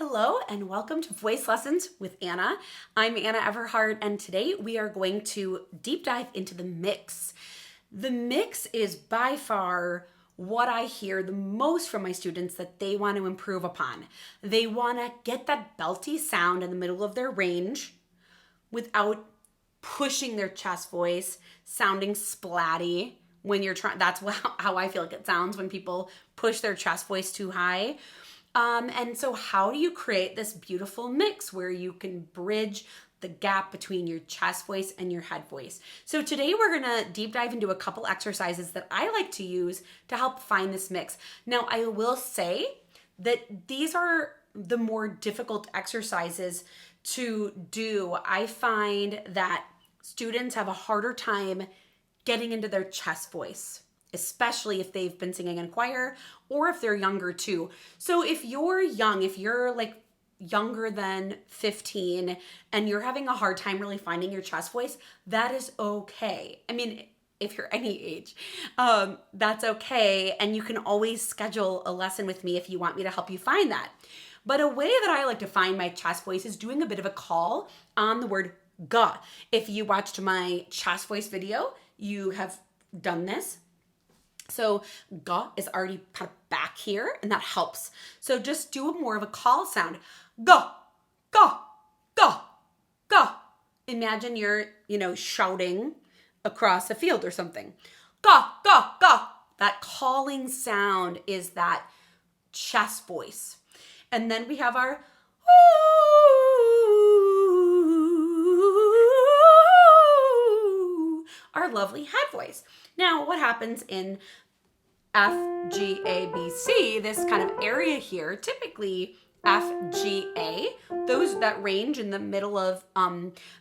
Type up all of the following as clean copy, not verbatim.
Hello and welcome to Voice Lessons with Anna. I'm Anna Everhart and today we are going to deep dive into the mix. The mix is by far what I hear the most from my students that they want to improve upon. They want to get that belty sound in the middle of their range without pushing their chest voice, sounding splatty when you're trying. That's how I feel like it sounds when people push their chest voice too high. And so how do you create this beautiful mix where you can bridge the gap between your chest voice and your head voice? So today we're going to deep dive into a couple exercises that I like to use to help find this mix. Now, I will say that these are the more difficult exercises to do. I find that students have a harder time getting into their chest voice, especially if they've been singing in choir or if they're younger too. So if you're young, if you're like younger than 15 and you're having a hard time really finding your chest voice, that is okay. I mean, if you're any age, that's okay. And you can always schedule a lesson with me if you want me to help you find that. But a way that I like to find my chest voice is doing a bit of a call on the word ga. If you watched my chest voice video, you have done this. So ga is already kind of back here and that helps. So just do more of a call sound. Ga, ga, ga, ga. Imagine you're, shouting across a field or something. Ga, ga, ga. That calling sound is that chest voice. And then we have our lovely head voice. Now, what happens in F, G, A, B, C, this kind of area here, typically F, G, A, that range in the middle of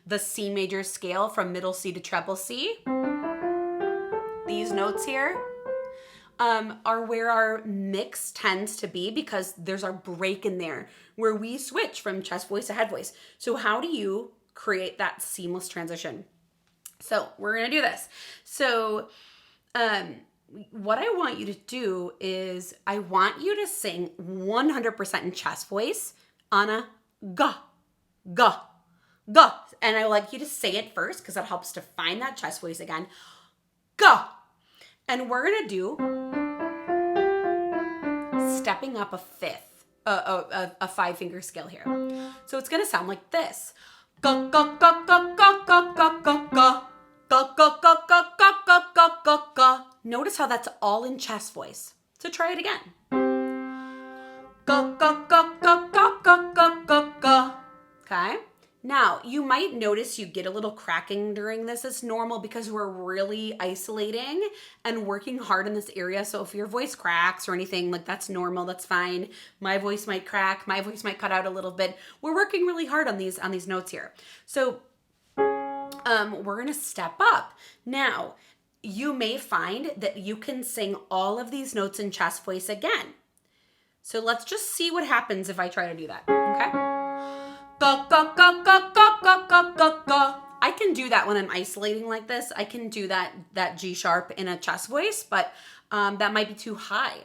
the C major scale from middle C to treble C, these notes here are where our mix tends to be because there's our break in there where we switch from chest voice to head voice. So how do you create that seamless transition? So we're going to do this. So what I want you to do is I want you to sing 100% in chest voice on a ga, ga, ga. And I like you to say it first because that helps to find that chest voice again. Ga. And we're going to do stepping up a fifth, a 5-finger scale here. So it's going to sound like this. Ga, ga, ga, ga, ga, ga, ga, ga, ga. Ga, ga, ga, ga, ga, ga, ga, ga, ga. Notice how that's all in chest voice. So try it again. Ga, ga, ga, ga, ga, ga, ga, ga, ga. Okay? Now, you might notice you get a little cracking during this. It's normal because we're really isolating and working hard in this area. So if your voice cracks or anything, like that's normal, that's fine. My voice might crack, my voice might cut out a little bit. We're working really hard on these notes here. So we're going to step up. Now, you may find that you can sing all of these notes in chest voice again. So let's just see what happens if I try to do that. Okay? Ga, ga, ga, ga, ga, ga, ga, ga, ga. I can do that when I'm isolating like this. I can do that G sharp in a chest voice, but that might be too high.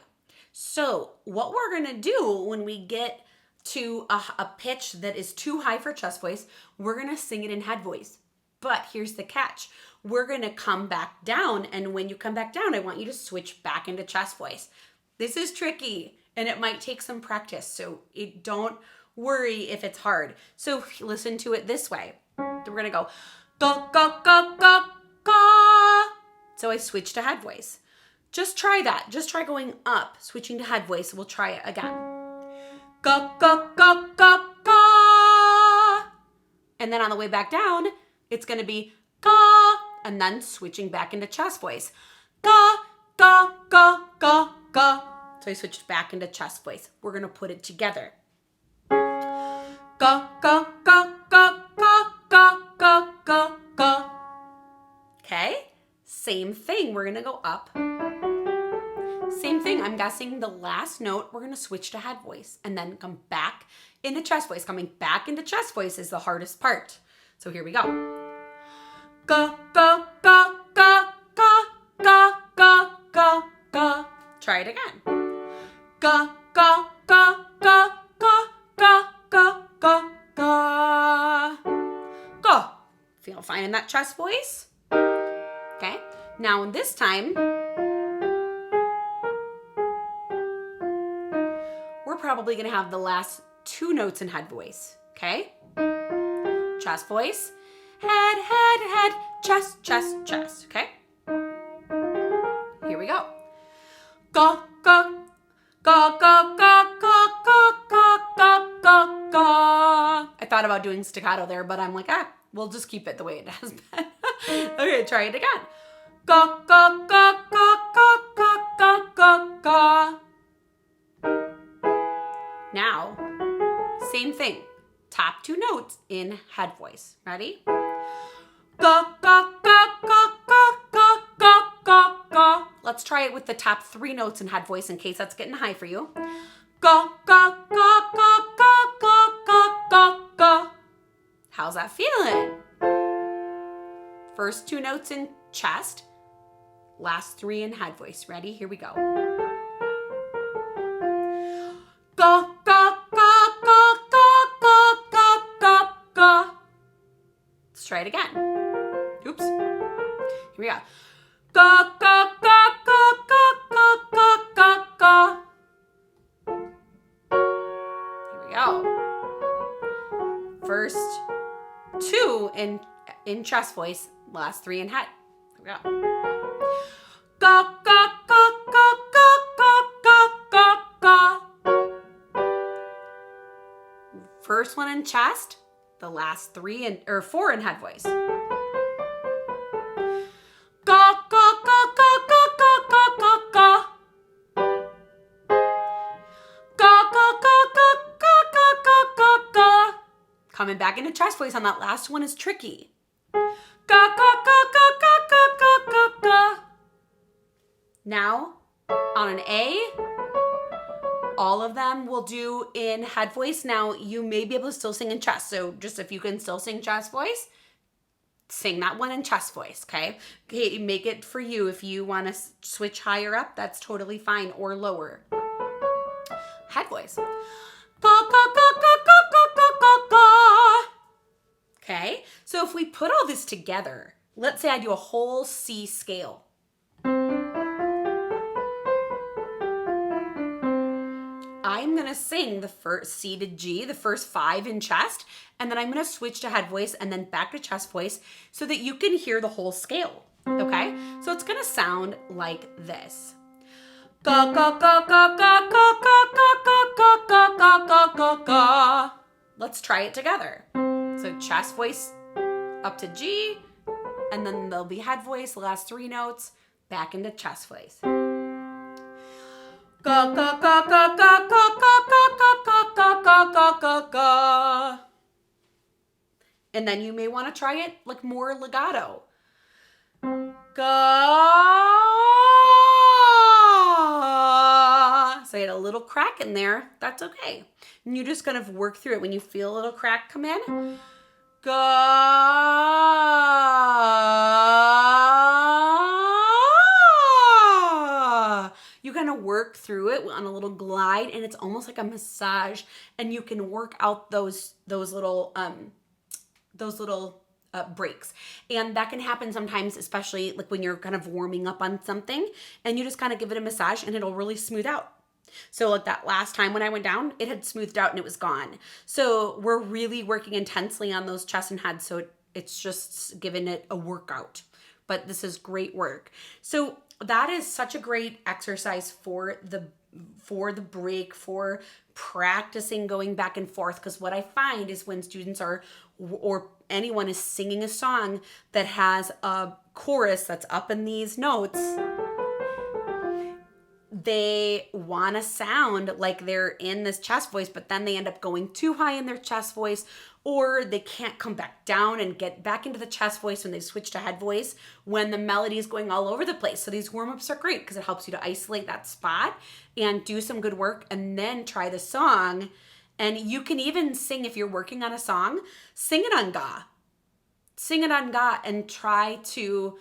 So what we're going to do when we get to a pitch that is too high for chest voice, we're going to sing it in head voice. But here's the catch. We're going to come back down. And when you come back down, I want you to switch back into chest voice. This is tricky and it might take some practice. So don't worry if it's hard. So listen to it this way. We're going to go ga, ga, ga, ga, ga. So I switch to head voice. Just try that. Just try going up, switching to head voice. We'll try it again. Ga, ga, ga, ga, ga. And then on the way back down, it's going to be ga, and then switching back into chest voice. Ga, ga, ga, ga, ga. So I switched back into chest voice. We're going to put it together. Ga, ga, ga, ga, ga, ga, ga, ga, ga. Okay? Same thing. We're going to go up. Same thing. I'm guessing the last note, we're going to switch to head voice and then come back into chest voice. Coming back into chest voice is the hardest part. So here we go. Ga, ga, ga, ga, ga, ga, ga, ga, ga. Try it again. Ga, ga, ga, ga, ga, ga, ga, ga. Go. Feel fine in that chest voice? Okay. Now this time, we're probably going to have the last 2 notes in head voice. Okay? Chest voice. Head, head, head. Chest, chest, chest. Okay? Here we go. Go, go. Go, go, go, go, go, go, go, go, go. I thought about doing staccato there, but I'm like, we'll just keep it the way it has been. Okay, try it again. Go, go, go, go, go, go, go, go, go. Now, same thing. Top 2 notes in head voice. Ready? Go, go, go, go, go, go, go, go, go. Let's try it with the top 3 notes in head voice in case that's getting high for you. Go, go, go, go, go, go, go, go, go. How's that feeling? First 2 notes in chest, last 3 in head voice. Ready? Here we go. Go, go, go, go, go, go, go, go, go. Let's try it again. Oops. Here we go. Go, go, go, go, go, go, go, go, go. Here we go. First 2 in chest voice, last 3 in head. Here we go. Go, go, go, go, go, go, go, go, go. First one in chest, the last 4 in head voice. Go, go, go, go, go, go, go, go, go. Go, go, go, go, go, go, go, go, go. Coming back into chest voice on that last one is tricky. Go, go, go, go, go, go, go, go, go. Now, on an A, all of them will do in head voice. Now, you may be able to still sing in chest. So just if you can still sing chest voice, sing that one in chest voice, okay? Okay, make it for you. If you want to switch higher up, that's totally fine, or lower. Head voice. Go, go, go, go, go, go, go, go, go. Okay, so if we put all this together, let's say I do a whole C scale. I'm going to sing the first C to G, the first 5 in chest, and then I'm going to switch to head voice and then back to chest voice so that you can hear the whole scale, okay? So it's going to sound like this. Go, go, go, go, go, go, go, go, go, go, go, go, go, go, go. Let's try it together. So chest voice up to G, and then there'll be head voice, the last 3 notes, back into chest voice. Go, go, go, go, go, go, go, go, go, go, go, go, go, go. And then you may want to try it like more legato. Go. So I had a little crack in there. That's okay. And you just kind of work through it. When you feel a little crack come in, go. You kind of work through it on a little glide, and it's almost like a massage, and you can work out those little breaks. And that can happen sometimes, especially like when you're kind of warming up on something, and you just kind of give it a massage and it'll really smooth out. So like that last time when I went down, it had smoothed out and it was gone. So we're really working intensely on those chest and head, so it's just giving it a workout. But this is great work. So that is such a great exercise for the break, for practicing going back and forth. Because what I find is when students are, or anyone is singing a song that has a chorus that's up in these notes, they want to sound like they're in this chest voice, but then they end up going too high in their chest voice, or they can't come back down and get back into the chest voice when they switch to head voice when the melody is going all over the place. So these warm-ups are great because it helps you to isolate that spot and do some good work, and then try the song. And you can even sing, if you're working on a song, sing it on ga. Sing it on ga and try to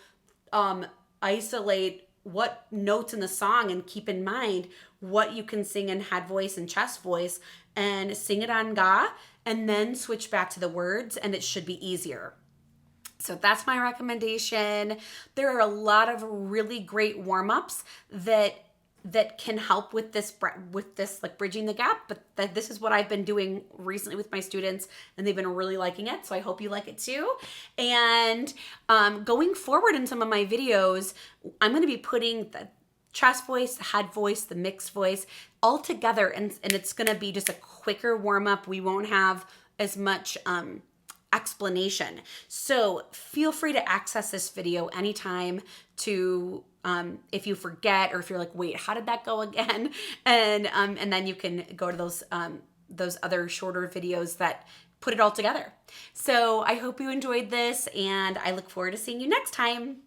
isolate what notes in the song, and keep in mind what you can sing in head voice and chest voice and sing it on ga, and then switch back to the words, and it should be easier. So that's my recommendation. There are a lot of really great warm-ups that can help with this like bridging the gap, but this is what I've been doing recently with my students, and they've been really liking it, so I hope you like it too. And going forward in some of my videos, I'm going to be putting the chest voice, the head voice, the mixed voice all together, and it's going to be just a quicker warm-up. We won't have as much explanation. So feel free to access this video anytime to if you forget, or if you're like, wait, how did that go again? And then you can go to those other shorter videos that put it all together. So I hope you enjoyed this, and I look forward to seeing you next time.